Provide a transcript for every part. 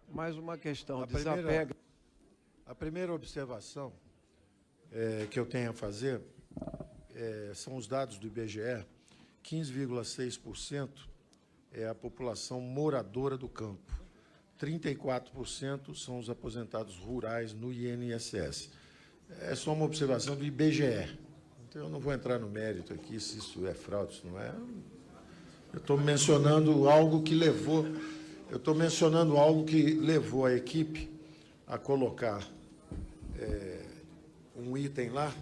Mais uma questão, desapega. A primeira observação que eu tenho a fazer são os dados do IBGE. 15,6% é a população moradora do campo. 34% são os aposentados rurais no INSS. É só uma observação do IBGE. Então, eu não vou entrar no mérito aqui se isso é fraude, se não é. Eu estou mencionando algo que levou... a equipe a colocar um item lá,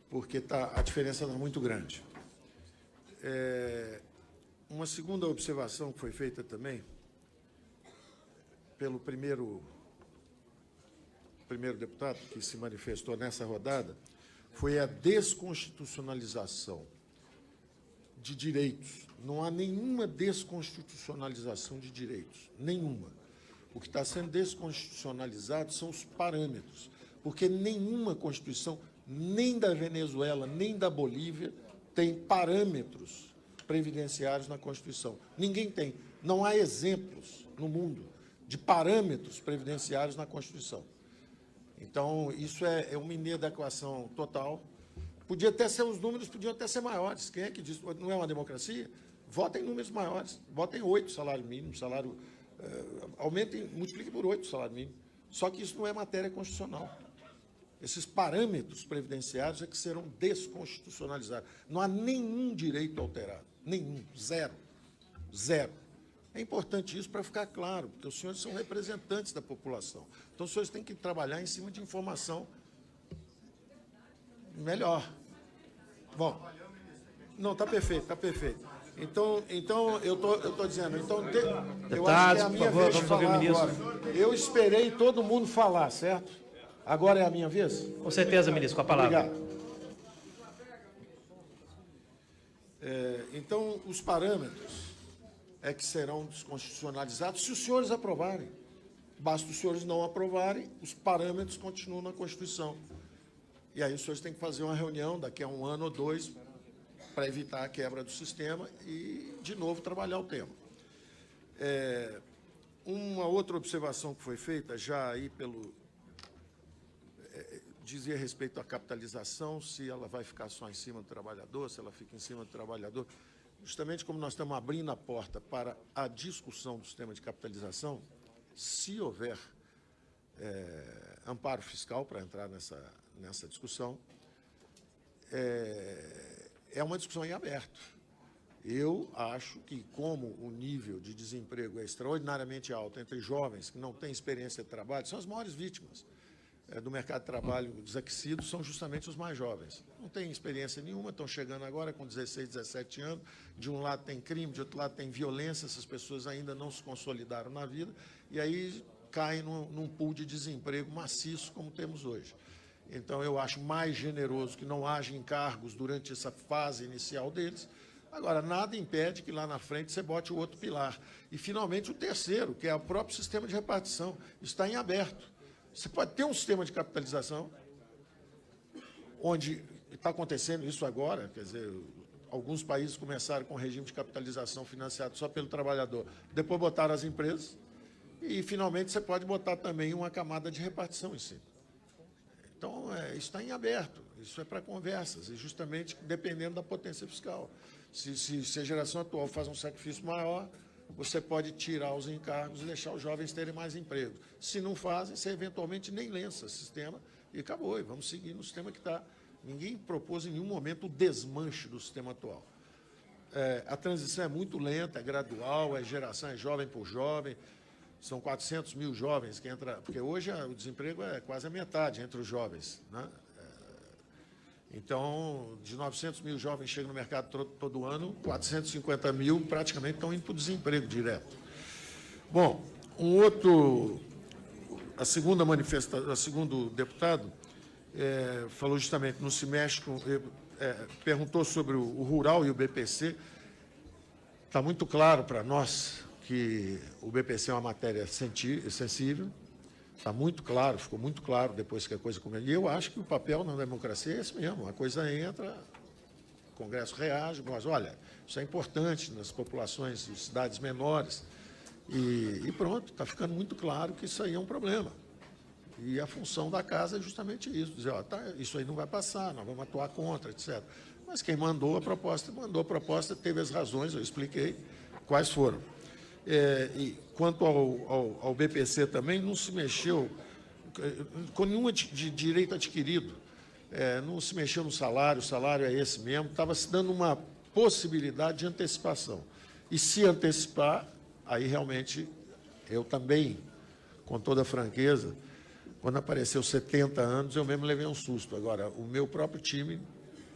porque a diferença está muito grande. Uma segunda observação que foi feita também pelo primeiro deputado que se manifestou nessa rodada foi a desconstitucionalização de direitos. Não há nenhuma desconstitucionalização de direitos, nenhuma. O que está sendo desconstitucionalizado são os parâmetros, porque nenhuma Constituição, nem da Venezuela, nem da Bolívia, tem parâmetros previdenciários na Constituição. Ninguém tem. Não há exemplos no mundo de parâmetros previdenciários na Constituição. Então, isso é uma inadequação total. Podia até ser, os números podiam até ser maiores. Quem é que diz? Não é uma democracia? Votem em números maiores. Votem 8 salário mínimo, aumentem, multipliquem por 8 o salário mínimo. Só que isso não é matéria constitucional. Esses parâmetros previdenciários é que serão desconstitucionalizados. Não há nenhum direito alterado. Nenhum. Zero. Zero. É importante isso para ficar claro, porque os senhores são representantes da população. Então, os senhores têm que trabalhar em cima de informação melhor. Bom, não, está perfeito, está perfeito. Então eu estou dizendo, eu acho que é a minha vez de falar agora. Eu esperei todo mundo falar, certo? Agora é a minha vez? Com certeza, ministro, com a palavra. Obrigado. Então, os parâmetros é que serão desconstitucionalizados se os senhores aprovarem. Basta os senhores não aprovarem, os parâmetros continuam na Constituição. E aí os senhores têm que fazer uma reunião daqui a 1 ano ou 2 para evitar a quebra do sistema e, de novo, trabalhar o tema. Uma outra observação que foi feita, já aí dizia respeito à capitalização, se ela vai ficar só em cima do trabalhador, se ela fica em cima do trabalhador. Justamente como nós estamos abrindo a porta para a discussão do sistema de capitalização, se houver amparo fiscal para entrar nessa discussão, é uma discussão em aberto. Eu acho que, como o nível de desemprego é extraordinariamente alto entre jovens que não têm experiência de trabalho, são as maiores vítimas do mercado de trabalho desaquecido, são justamente os mais jovens. Não têm experiência nenhuma, estão chegando agora com 16, 17 anos, de um lado tem crime, de outro lado tem violência, essas pessoas ainda não se consolidaram na vida, e aí caem num pool de desemprego maciço como temos hoje. Então, eu acho mais generoso que não haja encargos durante essa fase inicial deles. Agora, nada impede que lá na frente você bote o outro pilar. E, finalmente, o terceiro, que é o próprio sistema de repartição, está em aberto. Você pode ter um sistema de capitalização, onde está acontecendo isso agora, quer dizer, alguns países começaram com regime de capitalização financiado só pelo trabalhador, depois botaram as empresas, e, finalmente, você pode botar também uma camada de repartição em cima. Então, isso está em aberto, isso é para conversas, e justamente dependendo da potência fiscal. Se a geração atual faz um sacrifício maior, você pode tirar os encargos e deixar os jovens terem mais emprego. Se não fazem, você eventualmente nem lança o sistema e acabou, e vamos seguir no sistema que está. Ninguém propôs em nenhum momento o desmanche do sistema atual. A transição é muito lenta, é gradual, é geração, é jovem por jovem. São 400 mil jovens que entram, porque hoje o desemprego é quase a metade entre os jovens, né? Então, de 900 mil jovens chegam no mercado todo ano, 450 mil praticamente estão indo para o desemprego direto. Bom, a segunda manifestação, o segundo deputado falou justamente, não se mexe com, perguntou sobre o rural e o BPC. Está muito claro para nós que o BPC é uma matéria sensível, Está muito claro, ficou muito claro depois que a coisa começou. E eu acho que o papel na democracia é esse mesmo. A coisa entra, o Congresso reage, mas, olha, isso é importante nas populações de cidades menores. E pronto, está ficando muito claro que isso aí é um problema. E a função da casa é justamente isso, dizer, ó, tá, isso aí não vai passar, nós vamos atuar contra, etc. Mas quem mandou a proposta, teve as razões, eu expliquei quais foram. E quanto ao BPC também, não se mexeu com nenhum de direito adquirido, não se mexeu no salário, o salário é esse mesmo, estava se dando uma possibilidade de antecipação. E se antecipar, aí realmente eu também, com toda franqueza, quando apareceu 70 anos, eu mesmo levei um susto. Agora, o meu próprio time,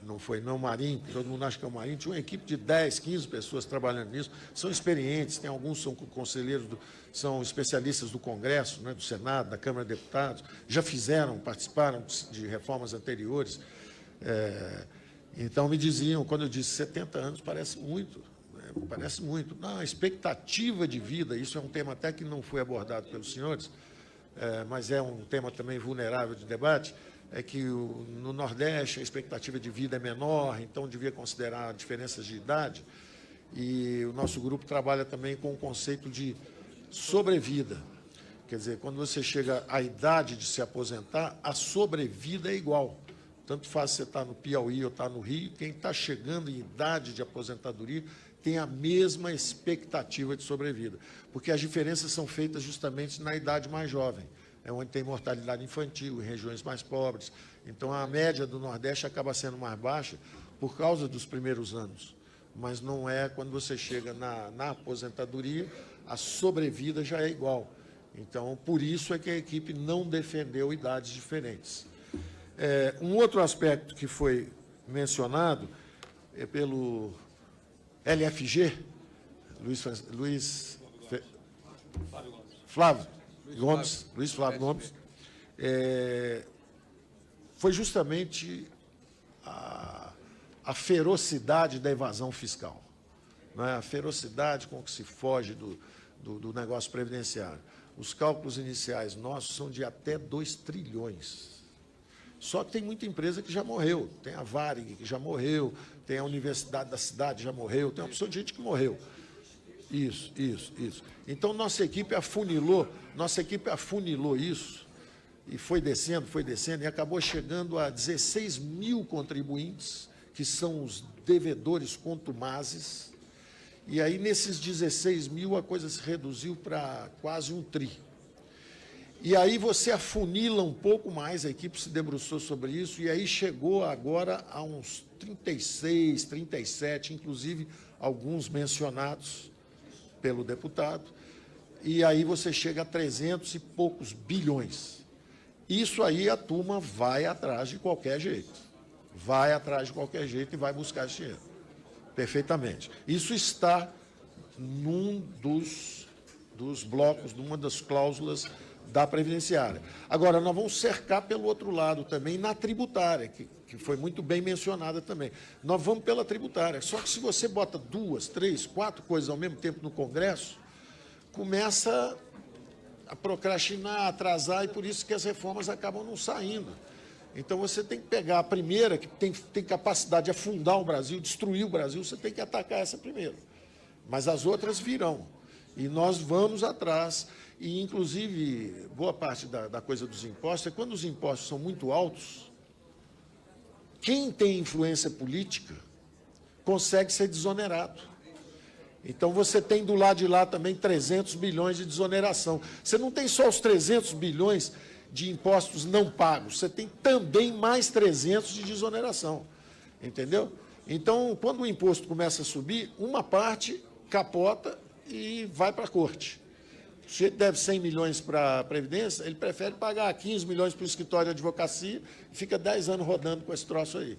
não foi não Marinho, todo mundo acha que é o Marinho, tinha uma equipe de 10, 15 pessoas trabalhando nisso, são experientes, tem alguns são conselheiros, são especialistas do Congresso, né, do Senado, da Câmara de Deputados, já participaram de reformas anteriores. Então, me diziam, quando eu disse 70 anos, parece muito, né, parece muito. Não, a expectativa de vida, isso é um tema até que não foi abordado pelos senhores, mas é um tema também vulnerável de debate, é que no Nordeste a expectativa de vida é menor, então devia considerar diferenças de idade, e o nosso grupo trabalha também com o conceito de sobrevida. Quer dizer, quando você chega à idade de se aposentar, a sobrevida é igual. Tanto faz você estar no Piauí ou estar no Rio, quem está chegando em idade de aposentadoria tem a mesma expectativa de sobrevida, porque as diferenças são feitas justamente na idade mais jovem, é onde tem mortalidade infantil, em regiões mais pobres. Então, a média do Nordeste acaba sendo mais baixa por causa dos primeiros anos, mas não é quando você chega na aposentadoria, a sobrevida já é igual. Então, por isso é que a equipe não defendeu idades diferentes. Um outro aspecto que foi mencionado é pelo LFG, Luiz Flávio Gomes, foi justamente a ferocidade da evasão fiscal, né? A ferocidade com que se foge do negócio previdenciário. Os cálculos iniciais nossos são de até 2 trilhões. Só que tem muita empresa que já morreu, tem a Varig que já morreu, tem a Universidade da Cidade já morreu, tem uma opção de gente que morreu. Isso. Então, nossa equipe afunilou isso, e foi descendo, e acabou chegando a 16 mil contribuintes, que são os devedores contumazes, e aí, nesses 16 mil, a coisa se reduziu para quase 1 tri. E aí você afunila um pouco mais, a equipe se debruçou sobre isso, e aí chegou agora a uns 36, 37, inclusive alguns mencionados pelo deputado, e aí você chega a 300 e poucos bilhões. Isso aí a turma vai atrás de qualquer jeito. E vai buscar esse dinheiro. Perfeitamente. Isso está num dos blocos, numa das cláusulas da previdenciária. Agora, nós vamos cercar pelo outro lado também, na tributária, que foi muito bem mencionada também. Nós vamos pela tributária. Só que se você bota 2, 3, 4 coisas ao mesmo tempo no Congresso, começa a procrastinar, atrasar, e por isso que as reformas acabam não saindo. Então, você tem que pegar a primeira, que tem capacidade de afundar o Brasil, destruir o Brasil, você tem que atacar essa primeiro. Mas as outras virão. E nós vamos atrás. E, inclusive, boa parte da coisa dos impostos é quando os impostos são muito altos, quem tem influência política consegue ser desonerado. Então, você tem do lado de lá também 300 bilhões de desoneração. Você não tem só os 300 bilhões de impostos não pagos, você tem também mais 300 de desoneração. Entendeu? Então, quando o imposto começa a subir, uma parte capota e vai para a corte. O sujeito deve 100 milhões para a Previdência, ele prefere pagar 15 milhões para o escritório de advocacia e fica 10 anos rodando com esse troço aí.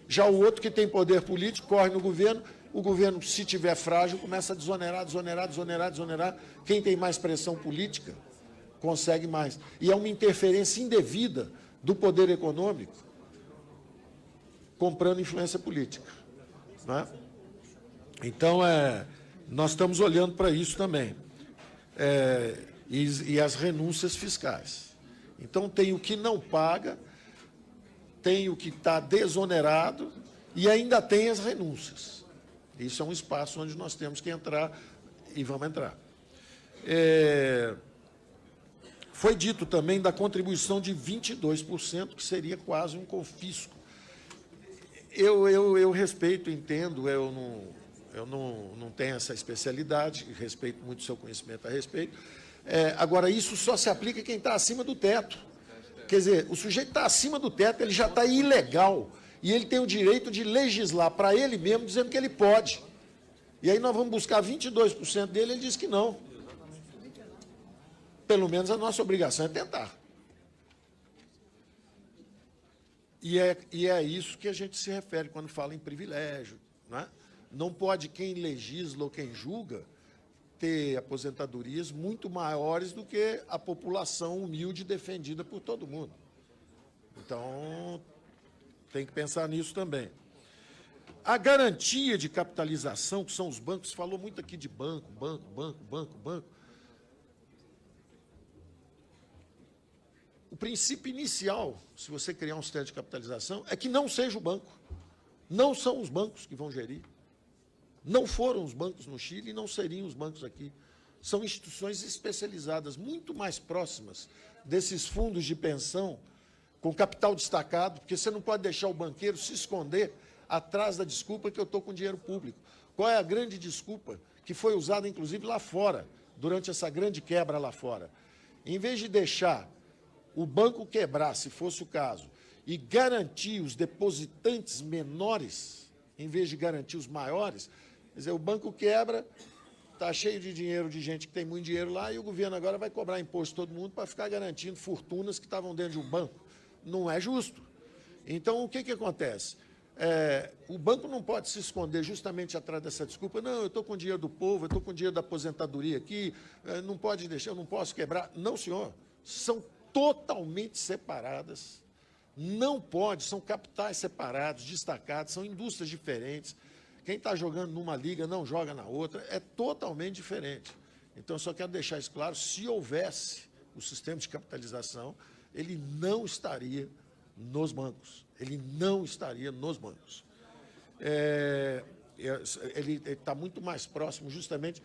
Já o outro que tem poder político, corre no governo, o governo, se tiver frágil, começa a desonerar. Quem tem mais pressão política, consegue mais. E é uma interferência indevida do poder econômico comprando influência política. Né? Então, nós estamos olhando para isso também. e as renúncias fiscais. Então, tem o que não paga, tem o que está desonerado e ainda tem as renúncias. Isso é um espaço onde nós temos que entrar e vamos entrar. Foi dito também da contribuição de 22%, que seria quase um confisco. Eu respeito, entendo, eu não tenho essa especialidade, respeito muito o seu conhecimento a respeito. Agora, isso só se aplica a quem está acima do teto. Quer dizer, o sujeito está acima do teto, ele já está ilegal, e ele tem o direito de legislar para ele mesmo, dizendo que ele pode. E aí nós vamos buscar 22% dele, ele diz que não. Pelo menos a nossa obrigação é tentar. E é isso que a gente se refere quando fala em privilégio. Não é? Não pode quem legisla ou quem julga ter aposentadorias muito maiores do que a população humilde defendida por todo mundo. Então, tem que pensar nisso também. A garantia de capitalização, que são os bancos, falou muito aqui de banco. O princípio inicial, se você criar um sistema de capitalização, é que não seja o banco. Não são os bancos que vão gerir. Não foram os bancos no Chile e não seriam os bancos aqui. São instituições especializadas, muito mais próximas desses fundos de pensão, com capital destacado, porque você não pode deixar o banqueiro se esconder atrás da desculpa que eu estou com dinheiro público. Qual é a grande desculpa que foi usada, inclusive, lá fora, durante essa grande quebra lá fora? Em vez de deixar o banco quebrar, se fosse o caso, e garantir os depositantes menores, em vez de garantir os maiores, quer dizer, o banco quebra, está cheio de dinheiro de gente que tem muito dinheiro lá, e o governo agora vai cobrar imposto de todo mundo para ficar garantindo fortunas que estavam dentro de um banco. Não é justo. Então, o que acontece? O banco não pode se esconder justamente atrás dessa desculpa. Não, eu estou com o dinheiro do povo, eu estou com o dinheiro da aposentadoria aqui, não pode deixar, eu não posso quebrar. Não, senhor. São totalmente separadas. Não pode, são capitais separados, destacados, são indústrias diferentes. Quem está jogando numa liga não joga na outra, é totalmente diferente. Então, eu só quero deixar isso claro, se houvesse o sistema de capitalização, ele não estaria nos bancos. Ele não estaria nos bancos. Ele está muito mais próximo, justamente,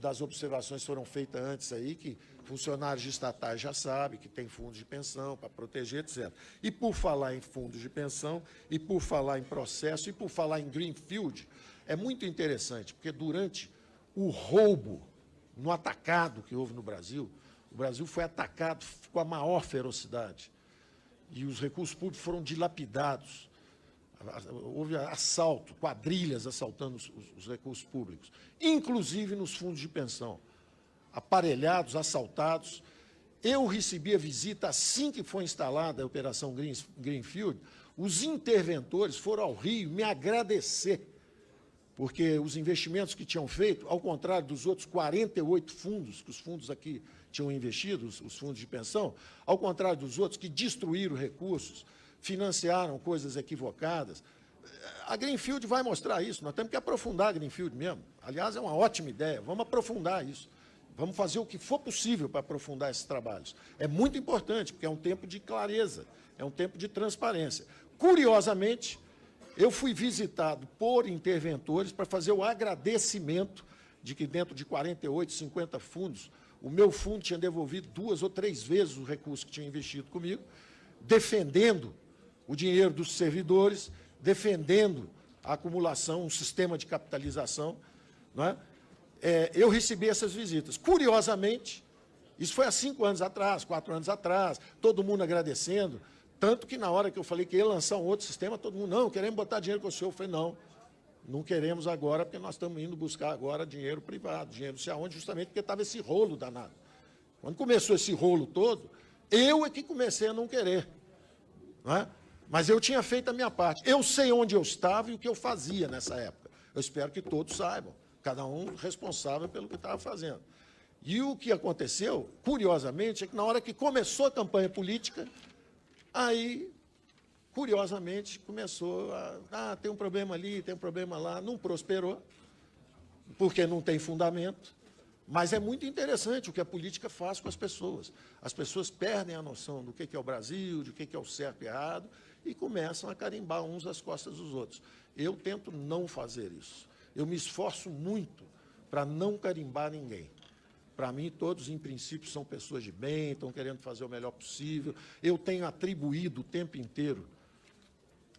das observações que foram feitas antes aí, que funcionários estatais já sabem que tem fundos de pensão para proteger, etc. E por falar em fundos de pensão, e por falar em processo, e por falar em greenfield, é muito interessante, porque durante o roubo no atacado que houve no Brasil, o Brasil foi atacado com a maior ferocidade. E os recursos públicos foram dilapidados. Houve assalto, quadrilhas assaltando os recursos públicos, inclusive nos fundos de pensão. Aparelhados, assaltados. Eu recebi a visita assim que foi instalada a Operação Greenfield. Os interventores foram ao Rio me agradecer, porque os investimentos que tinham feito, ao contrário dos outros 48 fundos, que os fundos aqui tinham investido, os fundos de pensão, ao contrário dos outros que destruíram recursos, financiaram coisas equivocadas. A Greenfield vai mostrar isso, nós temos que aprofundar a Greenfield mesmo. Aliás, é uma ótima ideia, vamos aprofundar isso. Vamos fazer o que for possível para aprofundar esses trabalhos. É muito importante, porque é um tempo de clareza, é um tempo de transparência. Curiosamente, eu fui visitado por interventores para fazer o agradecimento de que dentro de 48, 50 fundos, o meu fundo tinha devolvido 2 ou 3 vezes o recurso que tinha investido comigo, defendendo o dinheiro dos servidores, defendendo a acumulação, um sistema de capitalização. Não é? Eu recebi essas visitas. Curiosamente, isso foi há 5 anos atrás, 4 anos atrás, todo mundo agradecendo, tanto que na hora que eu falei que ia lançar um outro sistema, todo mundo, não, queremos botar dinheiro com o senhor. Eu falei, não queremos agora, porque nós estamos indo buscar agora dinheiro privado, dinheiro não sei aonde, justamente porque estava esse rolo danado. Quando começou esse rolo todo, eu é que comecei a não querer. Não é? Mas eu tinha feito a minha parte. Eu sei onde eu estava e o que eu fazia nessa época. Eu espero que todos saibam, cada um responsável pelo que estava fazendo. E o que aconteceu, curiosamente, é que na hora que começou a campanha política, aí, curiosamente, começou tem um problema ali, tem um problema lá, não prosperou, porque não tem fundamento, Mas é muito interessante o que a política faz com as pessoas. As pessoas perdem a noção do que é o Brasil, de que é o certo e errado, e começam a carimbar uns às costas dos outros. Eu tento não fazer isso. Eu me esforço muito para não carimbar ninguém. Para mim, todos, em princípio, são pessoas de bem, estão querendo fazer o melhor possível. Eu tenho atribuído o tempo inteiro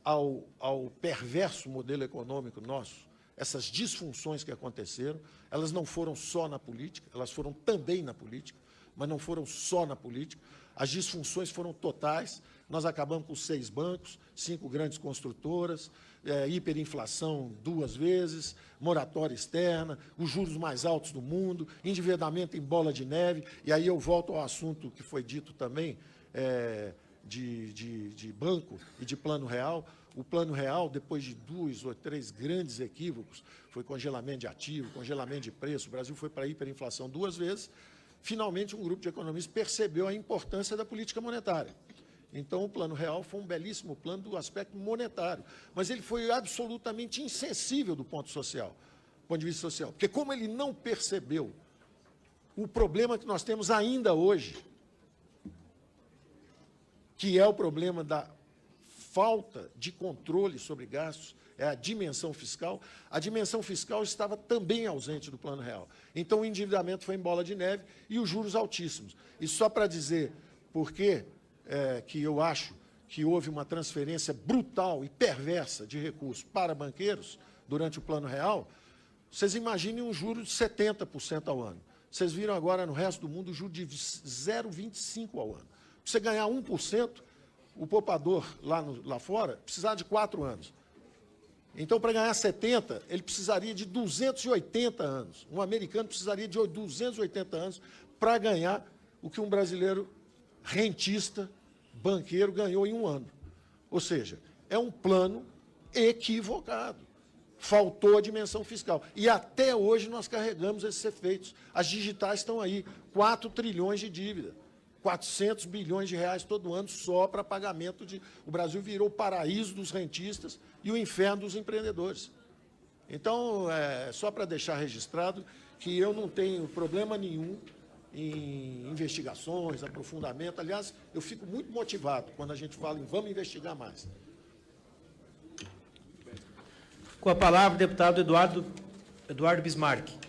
ao perverso modelo econômico nosso essas disfunções que aconteceram. Elas não foram só na política, elas foram também na política, mas não foram só na política. As disfunções foram totais. Nós acabamos com 6 bancos, 5 grandes construtoras, hiperinflação 2 vezes, moratória externa, os juros mais altos do mundo, endividamento em bola de neve. E aí eu volto ao assunto que foi dito também, de banco e de plano real. O plano real, depois de 2 ou 3 grandes equívocos, foi congelamento de ativo, congelamento de preço, o Brasil foi para a hiperinflação 2 vezes. Finalmente, um grupo de economistas percebeu a importância da política monetária. Então, o plano real foi um belíssimo plano do aspecto monetário, mas ele foi absolutamente insensível do ponto de vista social, porque como ele não percebeu o problema que nós temos ainda hoje, que é o problema da falta de controle sobre gastos, é a dimensão fiscal estava também ausente do plano real. Então, o endividamento foi em bola de neve e os juros altíssimos. E só para dizer por que eu acho que houve uma transferência brutal e perversa de recursos para banqueiros durante o plano real, vocês imaginem um juro de 70% ao ano. Vocês viram agora no resto do mundo o juro de 0,25% ao ano. Para você ganhar 1%, o poupador lá fora precisava de 4 anos. Então, para ganhar 70, ele precisaria de 280 anos. Um americano precisaria de 280 anos para ganhar o que um brasileiro rentista, banqueiro, ganhou em 1 ano. Ou seja, é um plano equivocado. Faltou a dimensão fiscal. E até hoje nós carregamos esses efeitos. As digitais estão aí, 4 trilhões de dívida. 400 bilhões de reais todo ano só para pagamento de... O Brasil virou o paraíso dos rentistas e o inferno dos empreendedores. Então, só para deixar registrado que eu não tenho problema nenhum em investigações, aprofundamento. Aliás, eu fico muito motivado quando a gente fala em vamos investigar mais. Com a palavra, o deputado Eduardo Bismarck.